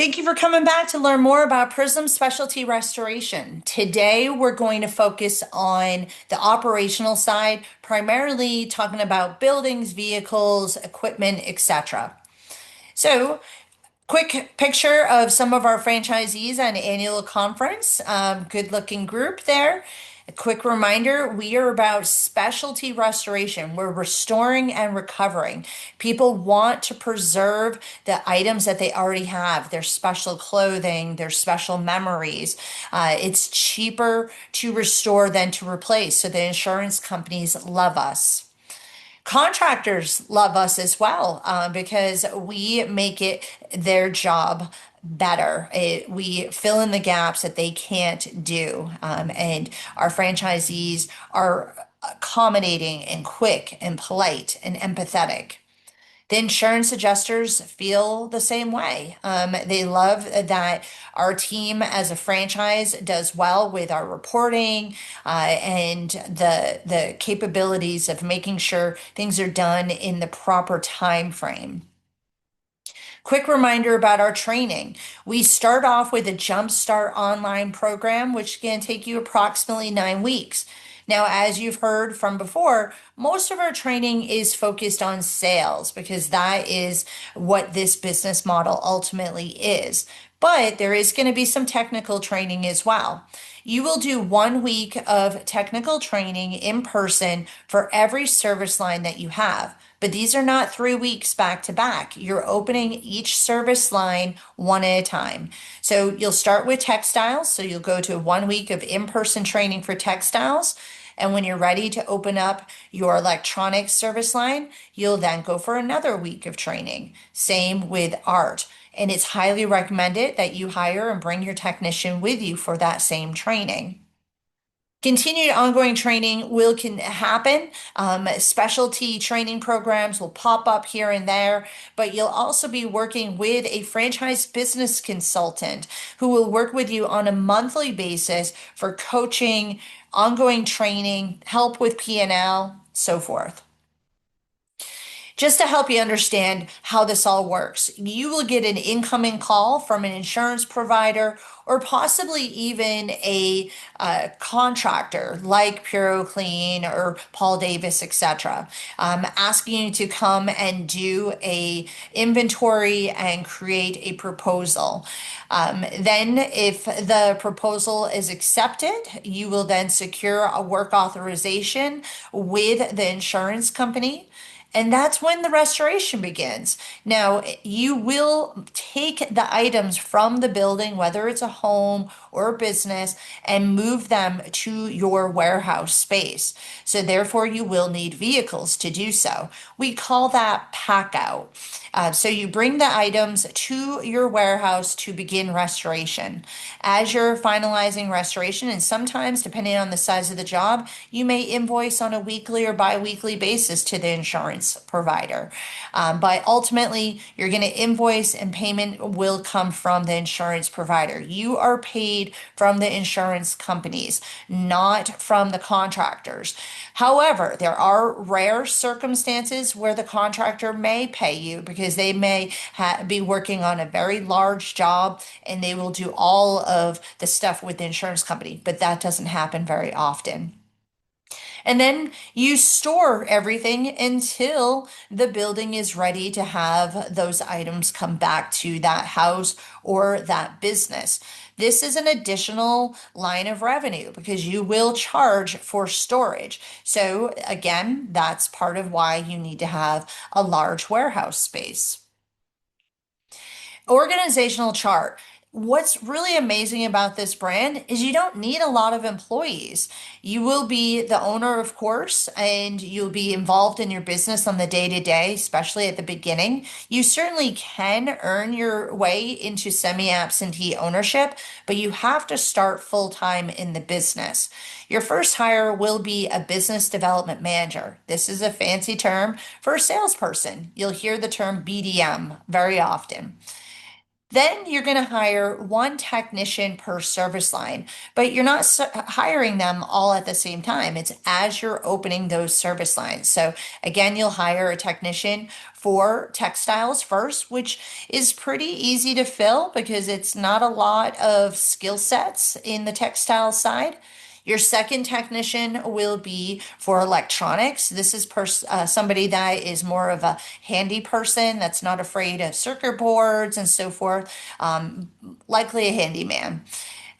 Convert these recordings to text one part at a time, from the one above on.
Thank you for coming back to learn more about Prism Specialty Restoration. Today, we're going to focus on the operational side, primarily talking about buildings, vehicles, equipment, etc. So, quick picture of some of our franchisees on annual conference. Good looking group there. A quick reminder, we are about specialty restoration. We're restoring and recovering. People want to preserve the items that they already have, their special clothing, their special memories. It's cheaper to restore than to replace. So the insurance companies love us. Contractors love us as well because we make it their job better. We fill in the gaps that they can't do. And our franchisees are accommodating and quick and polite and empathetic. The insurance adjusters feel the same way. They love that our team as a franchise does well with our reporting and the capabilities of making sure things are done in the proper time frame. Quick reminder about our training. We start off with a Jumpstart online program, which can take you approximately 9 weeks. Now, as you've heard from before, most of our training is focused on sales because that is what this business model ultimately is. But there is going to be some technical training as well. You will do 1 week of technical training in person for every service line that you have. But these are not 3 weeks back to back. You're opening each service line one at a time. So you'll start with textiles. So you'll go to 1 week of in-person training for textiles. And when you're ready to open up your electronics service line, you'll then go for another week of training. Same with art. And it's highly recommended that you hire and bring your technician with you for that same training. Continued ongoing training will can happen. Specialty training programs will pop up here and there, but you'll also be working with a franchise business consultant who will work with you on a monthly basis for coaching, ongoing training, help with P&L, so forth. Just to help you understand how this all works, you will get an incoming call from an insurance provider or possibly even a contractor like Puro Clean or Paul Davis, etc., asking you to come and do a inventory and create a proposal. Then, if the proposal is accepted, you will then secure a work authorization with the insurance company. And that's when the restoration begins. Now, you will take the items from the building, whether it's a home or a business, and move them to your warehouse space. So therefore, you will need vehicles to do so. We call that pack out. So you bring the items to your warehouse to begin restoration. As you're finalizing restoration, and sometimes depending on the size of the job, you may invoice on a weekly or bi-weekly basis to the insurance provider. But ultimately, you're going to invoice and payment will come from the insurance provider. You are paid from the insurance companies, not from the contractors. However, there are rare circumstances where the contractor may pay you because they may be working on a very large job and they will do all of the stuff with the insurance company, but that doesn't happen very often. And then you store everything until the building is ready to have those items come back to that house or that business. This is an additional line of revenue because you will charge for storage. So again, that's part of why you need to have a large warehouse space. Organizational chart. What's really amazing about this brand is you don't need a lot of employees. You will be the owner, of course, and you'll be involved in your business on the day to day, especially at the beginning. You certainly can earn your way into semi-absentee ownership, but you have to start full time in the business. Your first hire will be a business development manager. This is a fancy term for a salesperson. You'll hear the term BDM very often. Then you're going to hire one technician per service line, but you're not hiring them all at the same time. It's as you're opening those service lines. So again, you'll hire a technician for textiles first, which is pretty easy to fill because it's not a lot of skill sets in the textile side. Your second technician will be for electronics. This is somebody that is more of a handy person that's not afraid of circuit boards and so forth, likely a handyman.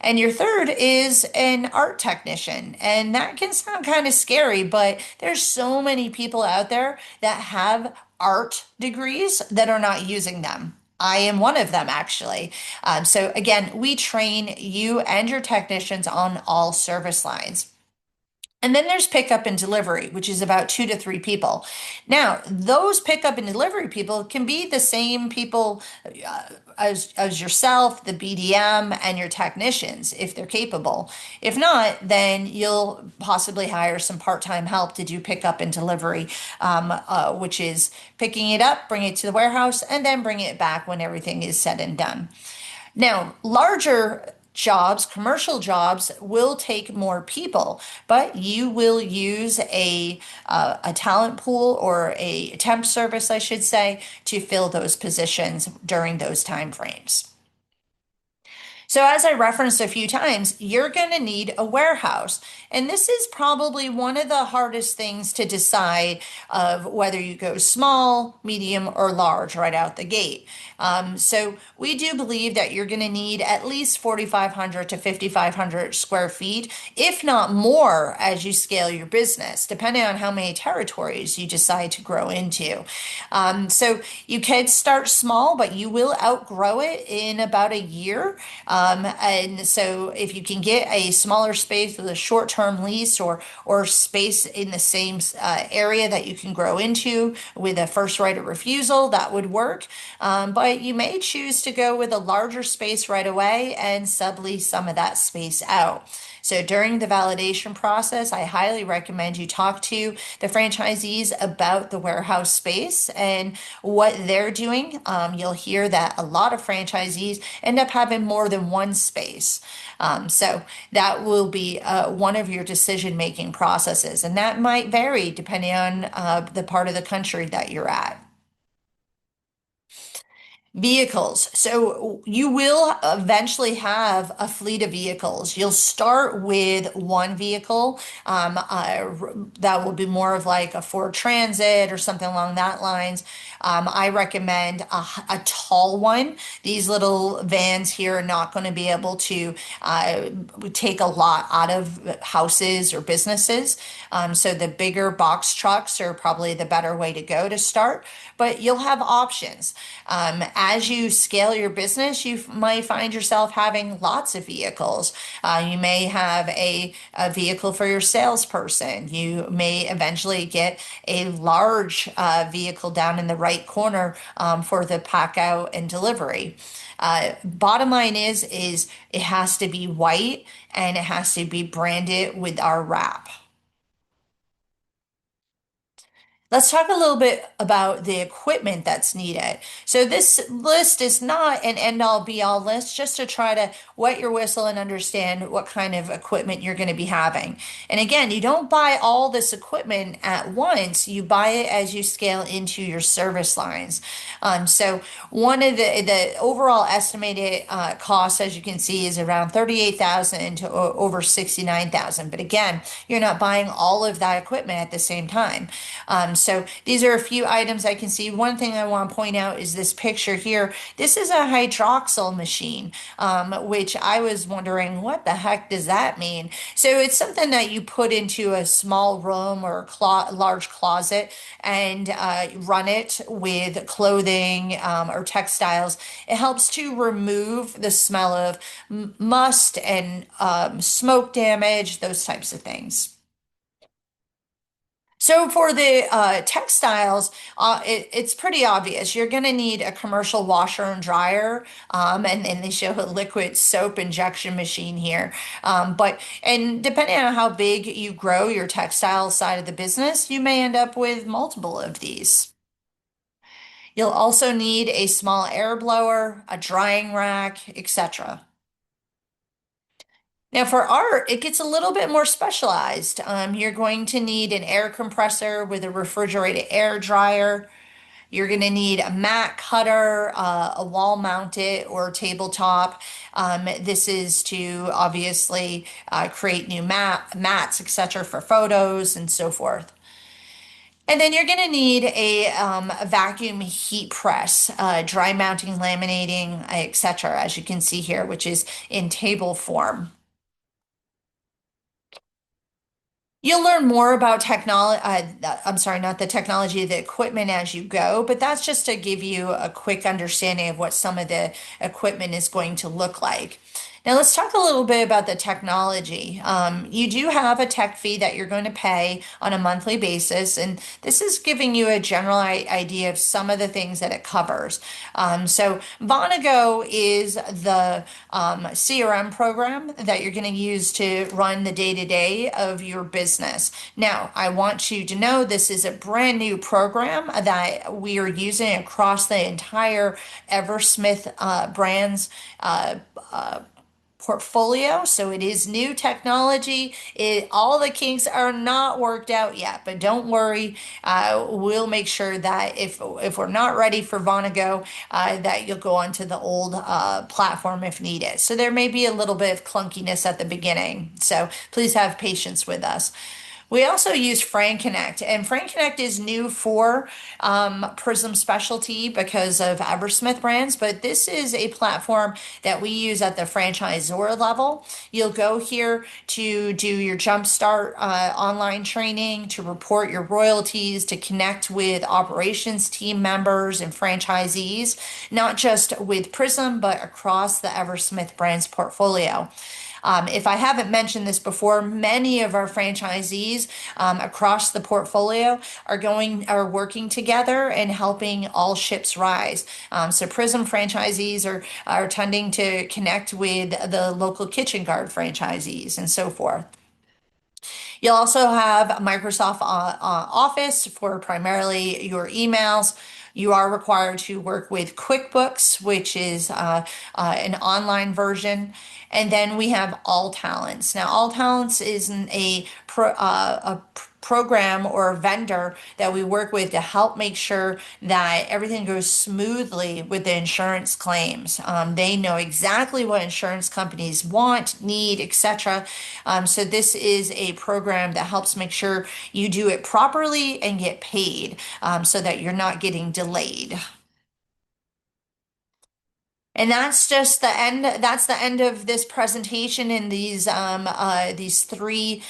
And your third is an art technician. And that can sound kind of scary, but there's so many people out there that have art degrees that are not using them. I am one of them, actually. So, again, we train you and your technicians on all service lines. And then there's pickup and delivery, which is about 2 to 3 people. Now, those pickup and delivery people can be the same people as yourself, the BDM, and your technicians, if they're capable. If not, then you'll possibly hire some part-time help to do pickup and delivery, which is picking it up, bring it to the warehouse, and then bring it back when everything is said and done. Now, larger jobs, commercial jobs will take more people, but you will use a talent pool or a temp service, I should say, to fill those positions during those time frames. So, as I referenced a few times, you're going to need a warehouse. And this is probably one of the hardest things to decide of whether you go small, medium, or large right out the gate. So, we do believe that you're going to need at least 4,500 to 5,500 square feet, if not more, as you scale your business, depending on how many territories you decide to grow into. So, you can start small, but you will outgrow it in about a year. And so if you can get a smaller space with a short-term lease or space in the same area that you can grow into with a first right of refusal, that would work. But you may choose to go with a larger space right away and sublease some of that space out. So during the validation process, I highly recommend you talk to the franchisees about the warehouse space and what they're doing. You'll hear that a lot of franchisees end up having more than one space. So that will be one of your decision-making processes, and that might vary depending on the part of the country that you're at. Vehicles. So you will eventually have a fleet of vehicles. You'll start with one vehicle that will be more of like a Ford Transit or something along that lines. I recommend a tall one. These little vans here are not going to be able to take a lot out of houses or businesses. So the bigger box trucks are probably the better way to go to start, but you'll have options. As you scale your business, you might find yourself having lots of vehicles. You may have a vehicle for your salesperson. You may eventually get a large vehicle down in the right corner for the pack out and delivery. Bottom line is it has to be white and it has to be branded with our wrap. Let's talk a little bit about the equipment that's needed. So this list is not an end all be all list, just to try to wet your whistle and understand what kind of equipment you're going to be having. And again, you don't buy all this equipment at once. You buy it as you scale into your service lines. So one of the overall estimated cost, as you can see, is around 38,000 to over 69,000. But again, you're not buying all of that equipment at the same time. So these are a few items I can see. One thing I want to point out is this picture here. This is a hydroxyl machine, which I was wondering, what the heck does that mean? So it's something that you put into a small room or large closet and run it with clothing or textiles. It helps to remove the smell of must and smoke damage, those types of things. So for the textiles, it's pretty obvious. You're going to need a commercial washer and dryer, and they show a liquid soap injection machine here. And depending on how big you grow your textile side of the business, you may end up with multiple of these. You'll also need a small air blower, a drying rack, etc. Now for art, it gets a little bit more specialized. You're going to need an air compressor with a refrigerated air dryer. You're going to need a mat cutter, a wall mounted or tabletop. This is to obviously create new mats, etc., for photos and so forth. And then you're going to need a vacuum heat press, dry mounting, laminating, etc., as you can see here, which is in table form. You'll learn more about technology. I'm sorry, not the technology, the equipment as you go, but that's just to give you a quick understanding of what some of the equipment is going to look like. Now, let's talk a little bit about the technology. You do have a tech fee that you're going to pay on a monthly basis, and this is giving you a general idea of some of the things that it covers. So, Vonago is the CRM program that you're going to use to run the day-to-day of your business. Now, I want you to know this is a brand new program that we are using across the entire Eversmith brands portfolio. So it is new technology. All the kinks are not worked out yet, but don't worry. We'll make sure that if we're not ready for Vonago, that you'll go onto the old platform if needed. So there may be a little bit of clunkiness at the beginning. So please have patience with us. We also use FranConnect, and FranConnect is new for Prism Specialty because of Eversmith brands, but this is a platform that we use at the franchisor level. You'll go here to do your Jumpstart online training, to report your royalties, to connect with operations team members and franchisees, not just with Prism, but across the Eversmith brands portfolio. If I haven't mentioned this before, many of our franchisees across the portfolio are working together and helping all ships rise. So Prism franchisees are tending to connect with the local Kitchen Guard franchisees and so forth. You'll also have Microsoft Office for primarily your emails. You are required to work with QuickBooks, which is an online version. And then we have All Talents. Now, All Talents is a program or a vendor that we work with to help make sure that everything goes smoothly with the insurance claims. They know exactly what insurance companies want, need, etc. So this is a program that helps make sure you do it properly and get paid so that you're not getting delayed. And that's just the end. That's the end of this presentation in these three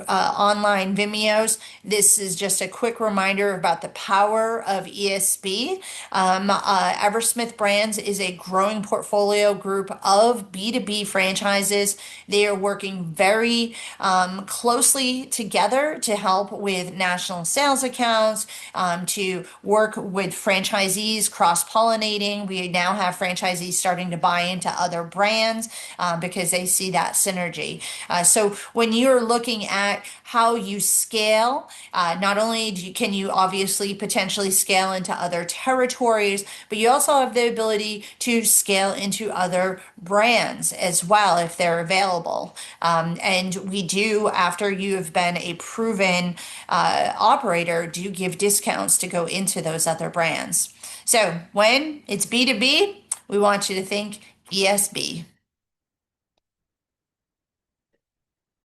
online Vimeos. This is just a quick reminder about the power of ESB. Eversmith Brands is a growing portfolio group of B2B franchises. They are working very closely together to help with national sales accounts, to work with franchisees cross-pollinating. We now have franchisees starting to buy into other brands because they see that synergy. So when you're looking at how you scale, not only can you obviously potentially scale into other territories, but you also have the ability to scale into other brands as well if they're available. And we do, after you have been a proven operator, do give discounts to go into those other brands. So when it's B2B, we want you to think ESB.